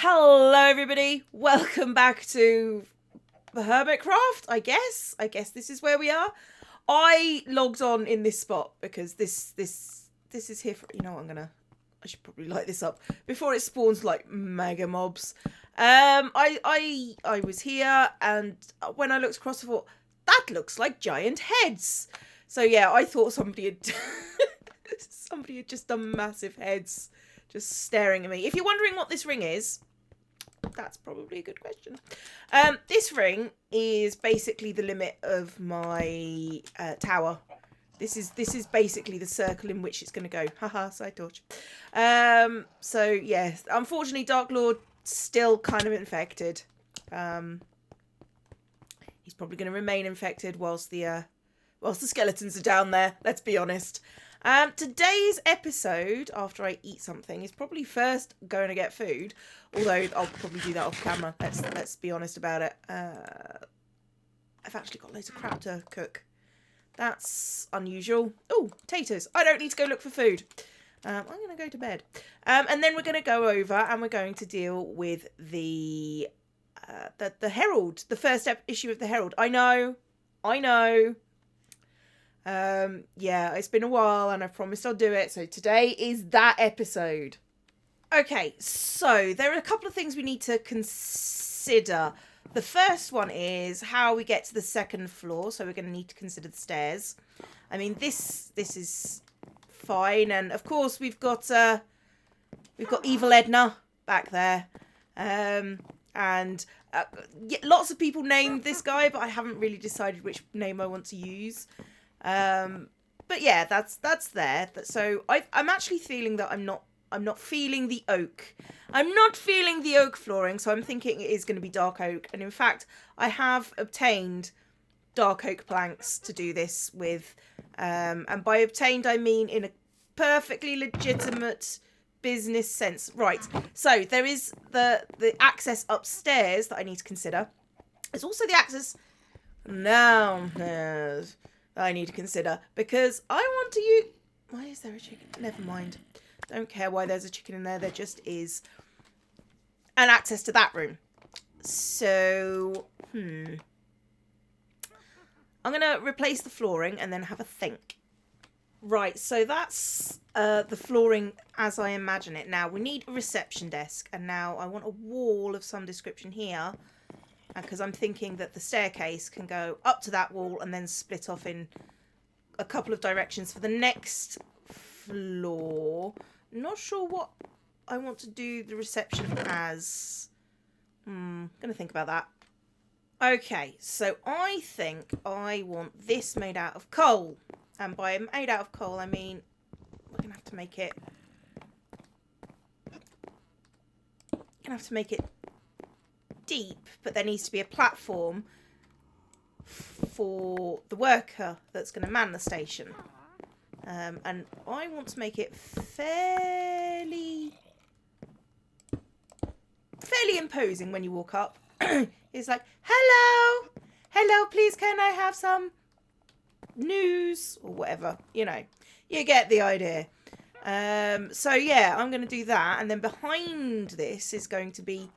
Hello everybody, welcome back to Hermitcraft, I guess this is where we are. I logged on in this spot because this is here for, you know what, I should probably light this up before it spawns like mega mobs. I was here, and when I looked across I thought, that looks like giant heads. So yeah, I thought somebody had somebody had just done massive heads just staring at me. If you're wondering what this ring is, that's probably a good question. This ring is basically the limit of my tower. This is basically the circle in which it's going to go. Haha, side torch. So yes, unfortunately, Dark Lord still kind of infected. He's probably going to remain infected whilst the skeletons are down there. Let's be honest. Today's episode, after I eat something, is probably first going to get food. Although I'll probably do that off camera. Let's be honest about it. I've actually got loads of crap to cook. That's unusual. Oh, taters. I don't need to go look for food. I'm going to go to bed. And then we're going to go over and we're going to deal with the Herald. The first issue of the Herald. I know. Yeah, it's been a while and I promised I'll do it. So today is that episode. Okay, so there are a couple of things we need to consider. The first one is how we get to the second floor. So we're going to need to consider the stairs. I mean, this is fine. And of course we've got Evil Edna back there. Lots of people named this guy, but I haven't really decided which name I want to use. But yeah, that's there. So I'm actually feeling that I'm not feeling the oak. I'm not feeling the oak flooring, so I'm thinking it is going to be dark oak. And in fact, I have obtained dark oak planks to do this with. And by obtained, I mean in a perfectly legitimate business sense. Right, so there is the access upstairs that I need to consider. There's also the access downstairs that I need to consider, because I want to use... Why is there a chicken? Never mind. Don't care why there's a chicken in there. There just is. And access to that room. So, I'm going to replace the flooring and then have a think. Right, so that's the flooring as I imagine it. Now, we need a reception desk. And now I want a wall of some description here. Because I'm thinking that the staircase can go up to that wall and then split off in a couple of directions for the next floor. Not sure what I want to do the reception as. Gonna think about that. Okay, so I think I want this made out of coal. And by made out of coal, I mean we're gonna have to make it. Deep, but there needs to be a platform for the worker that's going to man the station. And I want to make it fairly imposing when you walk up. It's like, hello, please can I have some news or whatever, you know, you get the idea. So yeah, I'm going to do that, and then behind this is going to be,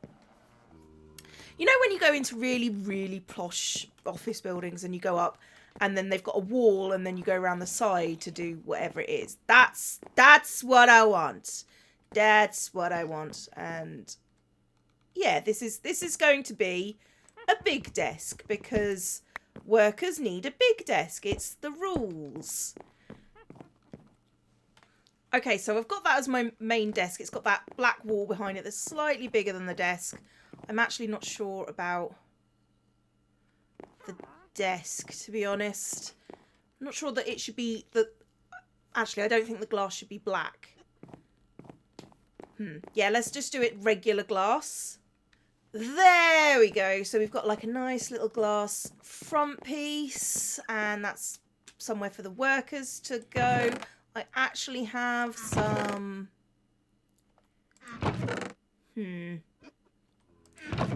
you know, when you go into really, really posh office buildings and you go up and then they've got a wall and then you go around the side to do whatever it is. That's what I want. That's what I want. And yeah, this is going to be a big desk because workers need a big desk. It's the rules. Okay, so I've got that as my main desk. It's got that black wall behind it that's slightly bigger than the desk. I'm actually not sure about the desk, to be honest. I'm not sure that it should be... Actually, I don't think the glass should be black. Yeah, let's just do it regular glass. There we go. So we've got like a nice little glass front piece. And that's somewhere for the workers to go. I actually have some...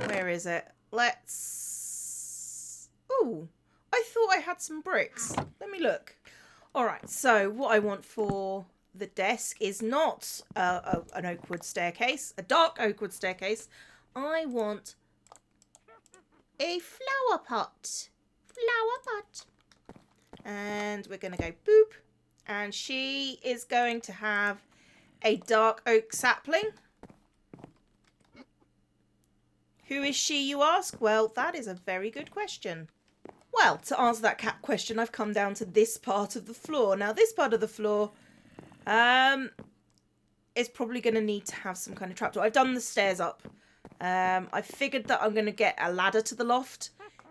Where is it? Let's... Ooh, I thought I had some bricks. Let me look. Alright, so what I want for the desk is not an oak wood staircase, a dark oak wood staircase. I want a flower pot. Flower pot. And we're going to go boop. And she is going to have a dark oak sapling. Who is she, you ask? Well, that is a very good question. Well, to answer that cat question, I've come down to this part of the floor. Now, this part of the floor is probably going to need to have some kind of trapdoor. I've done the stairs up. I figured that I'm going to get a ladder to the loft.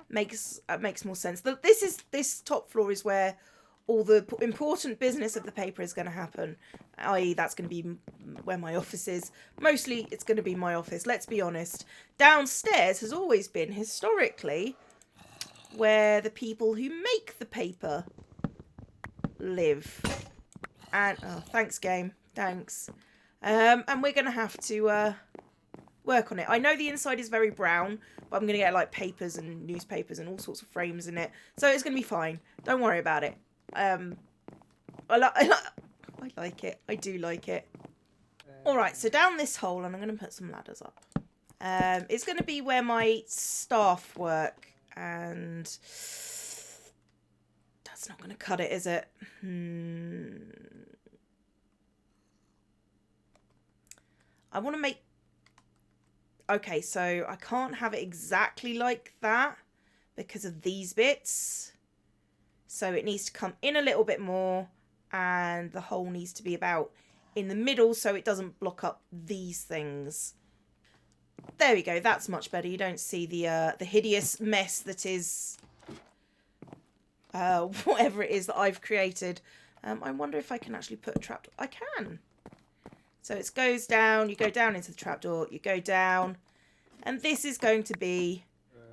Makes more sense. This top floor is where all the important business of the paper is going to happen. I.e. that's going to be where my office is. Mostly it's going to be my office, let's be honest. Downstairs has always been, historically, where the people who make the paper live. And, oh, thanks game. Thanks. And we're going to have to work on it. I know the inside is very brown, but I'm going to get like papers and newspapers and all sorts of frames in it. So it's going to be fine. Don't worry about it. I like it. I do like it. Alright, so down this hole, and I'm going to put some ladders up. It's going to be where my staff work, and that's not going to cut it, is it? I want to make... Okay, so I can't have it exactly like that because of these bits. So it needs to come in a little bit more, and the hole needs to be about in the middle so it doesn't block up these things. There we go, that's much better. You don't see the hideous mess that is whatever it is that I've created. I wonder if I can actually put a trapdoor. I can. So it goes down, you go down into the trapdoor, you go down, and this is going to be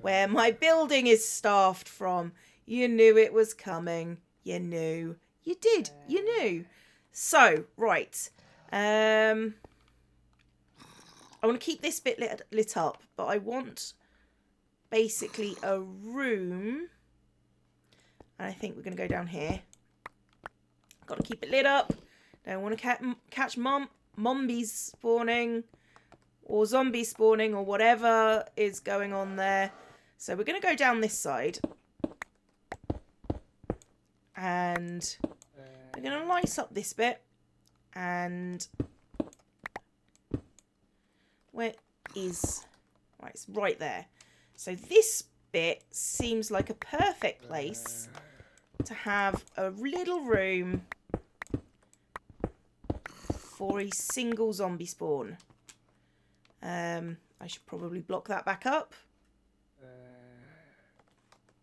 where my building is staffed from. You knew it was coming. You knew. You did. You knew. So, right. I want to keep this bit lit up, but I want basically a room. And I think we're going to go down here. Got to keep it lit up. Don't want to catch mombies spawning or zombies spawning or whatever is going on there. So we're going to go down this side. And we're going to light up this bit. And where is... Right, it's right there. So this bit seems like a perfect place to have a little room for a single zombie spawn. I should probably block that back up.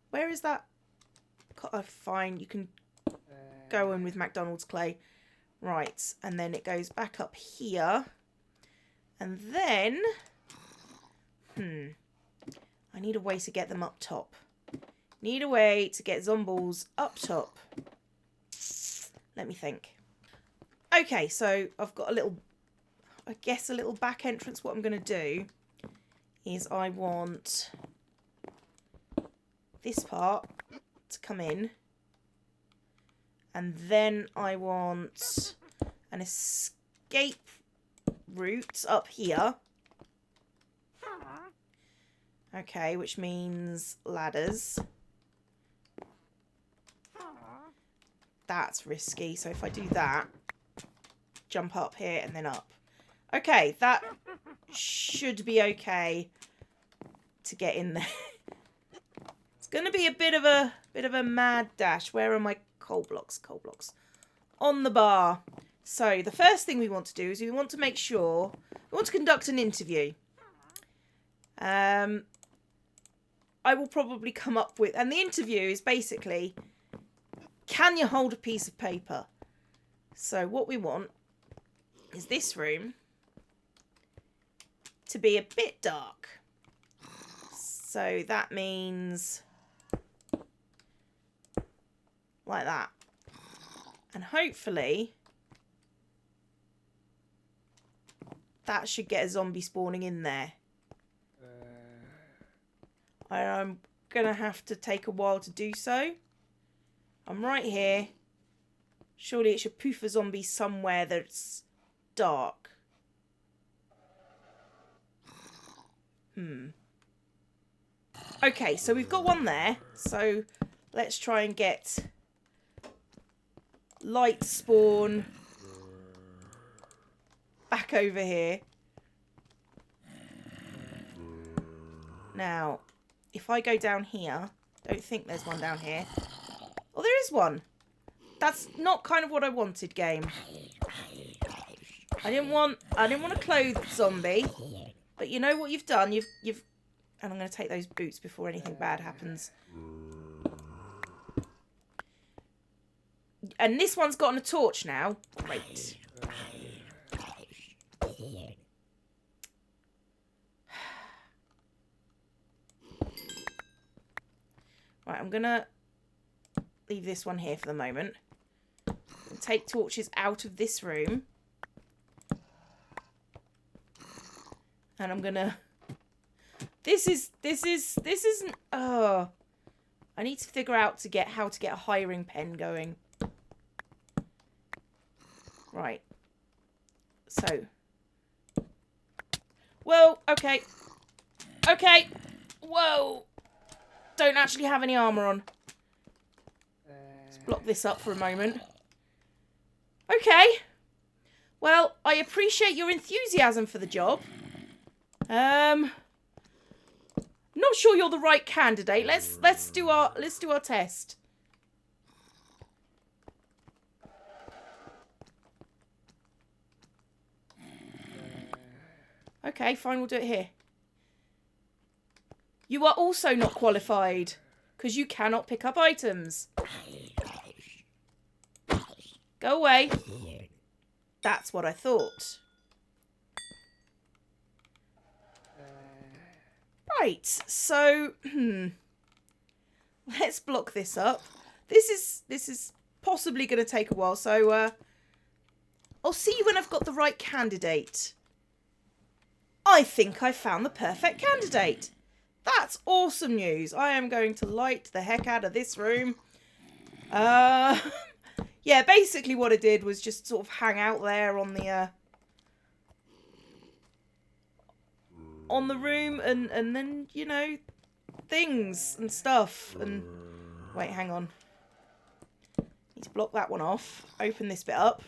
Where is that? Oh, fine, you can go in with McDonald's clay. Right, and then it goes back up here. And then... I need a way to get them up top. Need a way to get zombies up top. Let me think. Okay, so I've got a little... I guess a little back entrance. What I'm going to do is I want this part to come in, and then I want an escape route up here. Okay, which means ladders. That's risky, so if I do that, jump up here and then up. Okay, that should be okay to get in there. It's going to be a bit of a mad dash. Where are my coal blocks? Coal blocks. On the bar. So the first thing we want to do is we want to make sure... We want to conduct an interview. I will probably come up with... And the interview is basically... Can you hold a piece of paper? So what we want is this room to be a bit dark. So that means like that. And hopefully that should get a zombie spawning in there. I'm going to have to take a while to do so. I'm right here. Surely it should poof a zombie somewhere that's dark. Okay, so we've got one there. So let's try and get light spawn back over here. Now, if I go down here, don't think there's one down here. Oh, there is one. That's not kind of what I wanted, game. I didn't want a clothed zombie. But you know what you've done? You've and I'm going to take those boots before anything bad happens. And this one's gotten a torch now. Great. Right, I'm going to leave this one here for the moment. Take torches out of this room. And I'm going to... This isn't... Oh. I need to figure out how to get a hiring pen going. Right. So. Whoa, okay. Okay. Whoa. Don't actually have any armour on. Let's block this up for a moment. Okay. Well, I appreciate your enthusiasm for the job. Not sure you're the right candidate. Let's do our test. Okay, fine, we'll do it here. You are also not qualified because you cannot pick up items. Go away. That's what I thought. Right, so let's block this up. This is possibly going to take a while, so I'll see you when I've got the right candidate. I think I found the perfect candidate. That's awesome news. I am going to light the heck out of this room. Yeah, basically what I did was just sort of hang out there on the room and then, you know, things and stuff. And wait, hang on. Need to block that one off. Open this bit up.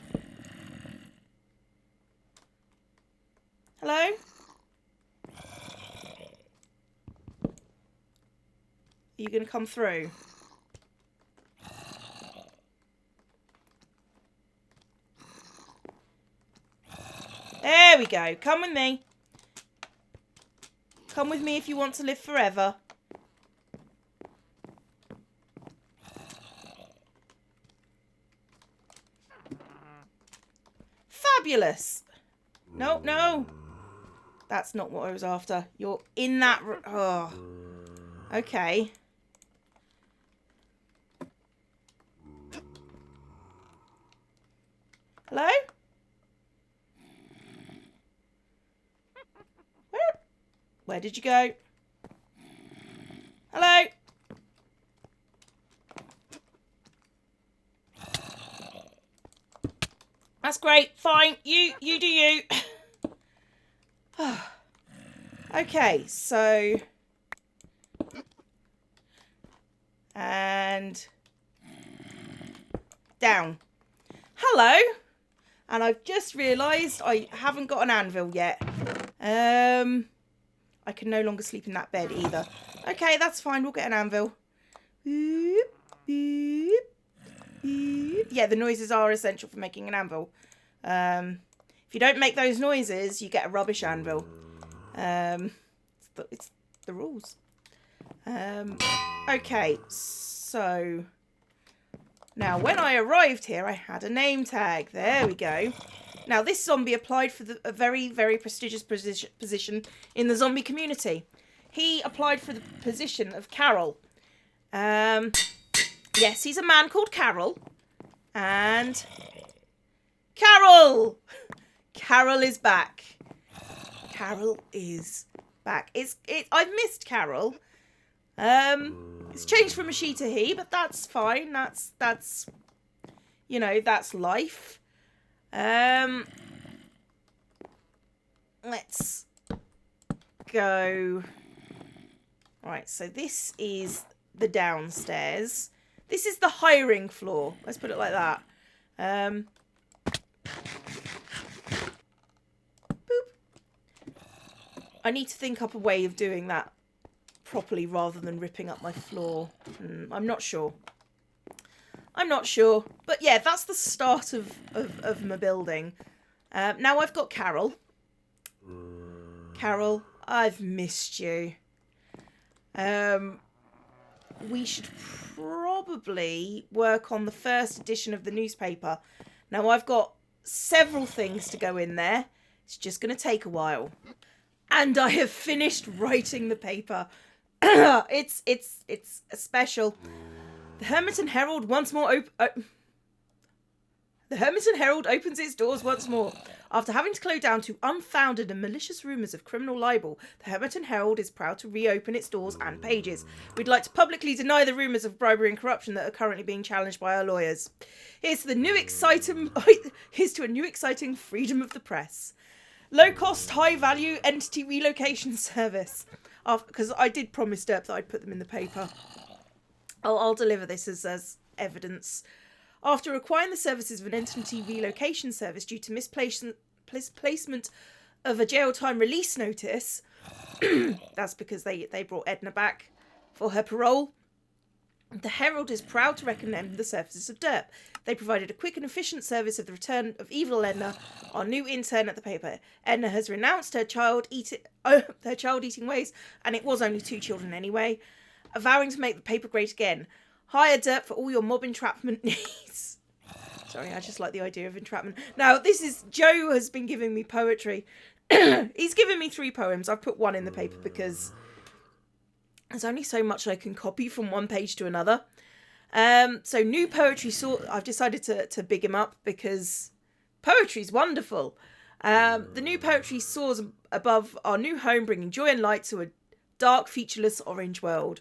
Hello? Are you going to come through? There we go. Come with me. Come with me if you want to live forever. Fabulous. No, no. That's not what I was after. You're in that... Oh. Okay. Hello? Where did you go? Hello? That's great. Fine. You do you. Okay, so... And... Down. Hello? And I've just realised I haven't got an anvil yet. I can no longer sleep in that bed either. Okay, that's fine. We'll get an anvil. Boop, boop, boop. Yeah, the noises are essential for making an anvil. If you don't make those noises, you get a rubbish anvil. It's the rules. Okay, so... Now, when I arrived here, I had a name tag. There we go. Now, this zombie applied for a very, very prestigious position in the zombie community. He applied for the position of Carol. Yes, he's a man called Carol. And... Carol! Carol is back. Carol is back. I've missed Carol. It's changed from a she to he, but that's fine. That's you know, that's life. Let's go. Right, so this is the downstairs. This is the hiring floor. Let's put it like that. Boop. I need to think up a way of doing that properly rather than ripping up my floor. I'm not sure. I'm not sure. But yeah, that's the start of my building. Now I've got Carol. Carol, I've missed you. We should probably work on the first edition of the newspaper. Now I've got several things to go in there. It's just going to take a while. And I have finished writing the paper. It's a special. The Hermitcraft Herald once more The Hermitcraft Herald opens its doors once more. After having to close down to unfounded and malicious rumours of criminal libel, the Hermitcraft Herald is proud to reopen its doors and pages. We'd like to publicly deny the rumours of bribery and corruption that are currently being challenged by our lawyers. Here's to a new exciting freedom of the press. Low-cost, high-value entity relocation service. Because I did promise Derp that I'd put them in the paper. I'll deliver this as evidence. After acquiring the services of an entity relocation service due to misplacement of a jail time release notice, that's because they brought Edna back for her parole, the Herald is proud to recommend the services of Derp. They provided a quick and efficient service of the return of evil Edna, our new intern at the paper. Edna has renounced her child-eating ways, and it was only 2 children anyway, vowing to make the paper great again. Hire Derp for all your mob entrapment needs. Sorry, I just like the idea of entrapment. Now, this is... Joe has been giving me poetry. He's given me 3 poems. I've put 1 in the paper because there's only so much I can copy from one page to another. So, new poetry I've decided to big him up because poetry's wonderful. The new poetry soars above our new home, bringing joy and light to a dark, featureless orange world.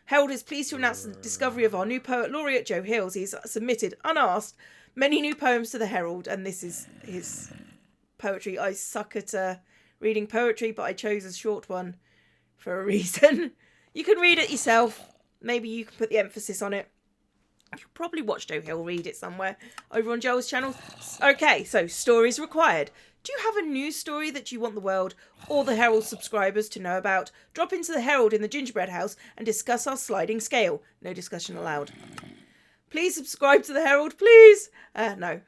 Herald is pleased to announce the discovery of our new poet laureate, Joe Hills. He's submitted, unasked, many new poems to the Herald, and this is his poetry. I suck at reading poetry, but I chose a short one for a reason. You can read it yourself. Maybe you can put the emphasis on it. You'll probably watch Joe Hill read it somewhere over on Joel's channel. Okay, so stories required. Do you have a news story that you want the world or the Herald subscribers to know about? Drop into the Herald in the gingerbread house and discuss our sliding scale. No discussion allowed. Please subscribe to the Herald, please. No.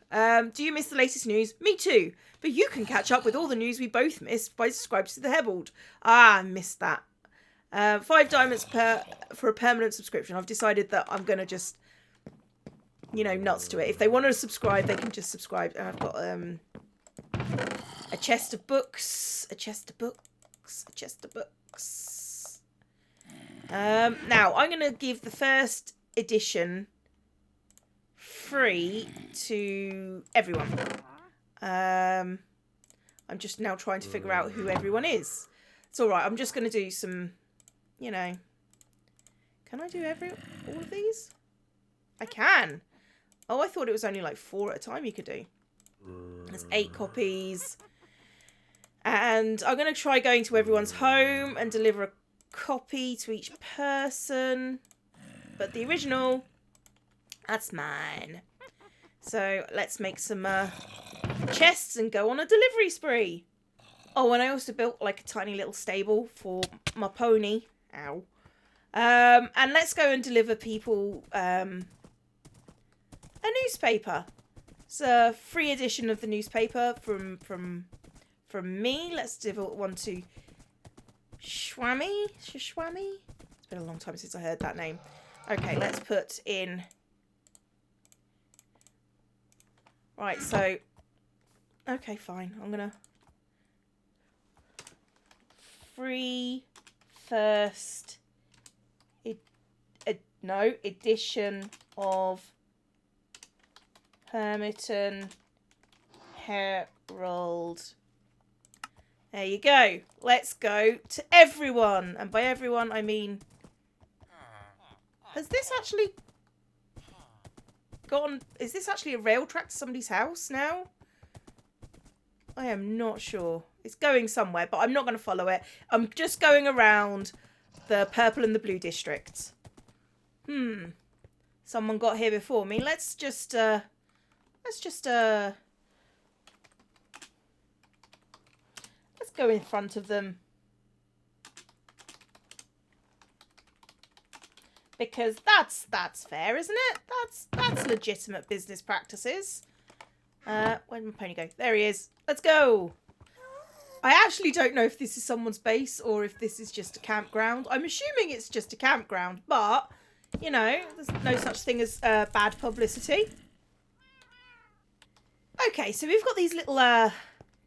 Do you miss the latest news? Me too. But you can catch up with all the news we both missed by subscribing to the Herald. Ah, I missed that. 5 diamonds for a permanent subscription. I've decided that I'm going to just, you know, nuts to it. If they want to subscribe, they can just subscribe. And I've got a chest of books. Now, I'm going to give the first edition free to everyone. I'm just now trying to figure out who everyone is. It's alright, I'm just going to do some, you know... Can I do all of these? I can! Oh, I thought it was only like 4 at a time you could do. There's 8 copies. And I'm going to try going to everyone's home and deliver a copy to each person. But the original, that's mine. So let's make some chests and go on a delivery spree. Oh, and I also built like a tiny little stable for my pony. Ow. And let's go and deliver people a newspaper. It's a free edition of the newspaper from me. Let's deliver one to Shwami. It's been a long time since I heard that name. Okay, let's put in... Right, so... Okay, fine. I'm going to... Free first... edition of Hermitcraft Herald. There you go. Let's go to everyone. And by everyone, I mean... Has this actually... gone... Is this actually a rail track to somebody's house now? I am not sure. It's going somewhere, but I'm not going to follow it. I'm just going around the purple and the blue districts. Someone got here before me. Let's just go in front of them. Because that's fair, isn't it? That's legitimate business practices. Where did my pony go? There he is. Let's go. I actually don't know if this is someone's base or if this is just a campground. I'm assuming it's just a campground, but, you know, there's no such thing as bad publicity. Okay, so we've got these little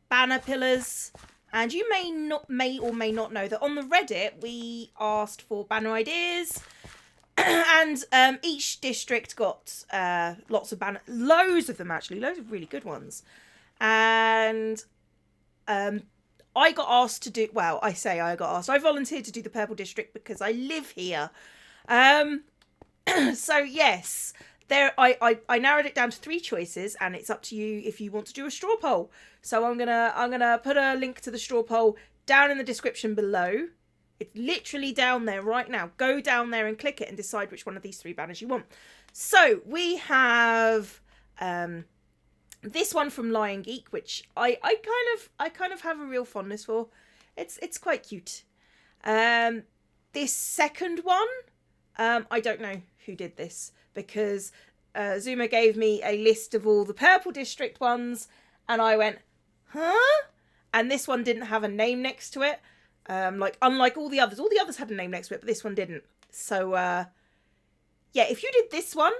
banner pillars, and you may or may not know that on the Reddit we asked for banner ideas. And each district got lots of banners, loads of them actually, loads of really good ones. And I got asked to do, well, I say I got asked, I volunteered to do the purple district because I live here. So yes, I narrowed it down to 3 choices, and it's up to you if you want to do a straw poll. So I'm gonna put a link to the straw poll down in the description below. It's literally down there right now. Go down there and click it and decide which one of these 3 banners you want. So we have this one from Lion Geek, which I kind of have a real fondness for. It's quite cute. This second one, I don't know who did this, because Zuma gave me a list of all the purple district ones, and I went, huh? And this one didn't have a name next to it. Unlike all the others had a name next to it, but this one didn't. So, yeah, if you did this one,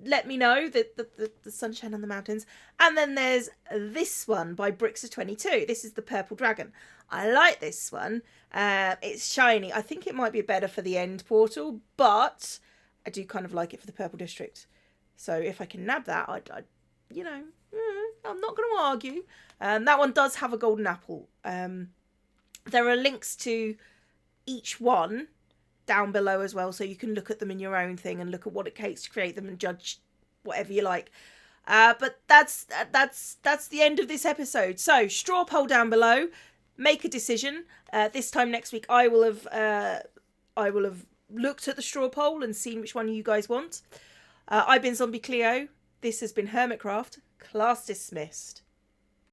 let me know, the Sunshine on the Mountains. And then there's this one by Brixer22. This is the Purple Dragon. I like this one. It's shiny. I think it might be better for the end portal, but I do kind of like it for the Purple District. So if I can nab that, I'd you know, I'm not going to argue. That one does have a golden apple. There are links to each one down below as well, so you can look at them in your own thing and look at what it takes to create them and judge whatever you like. But that's the end of this episode. So straw poll down below, make a decision. This time next week, I will have looked at the straw poll and seen which one you guys want. I've been ZombieCleo. This has been Hermitcraft. Class dismissed.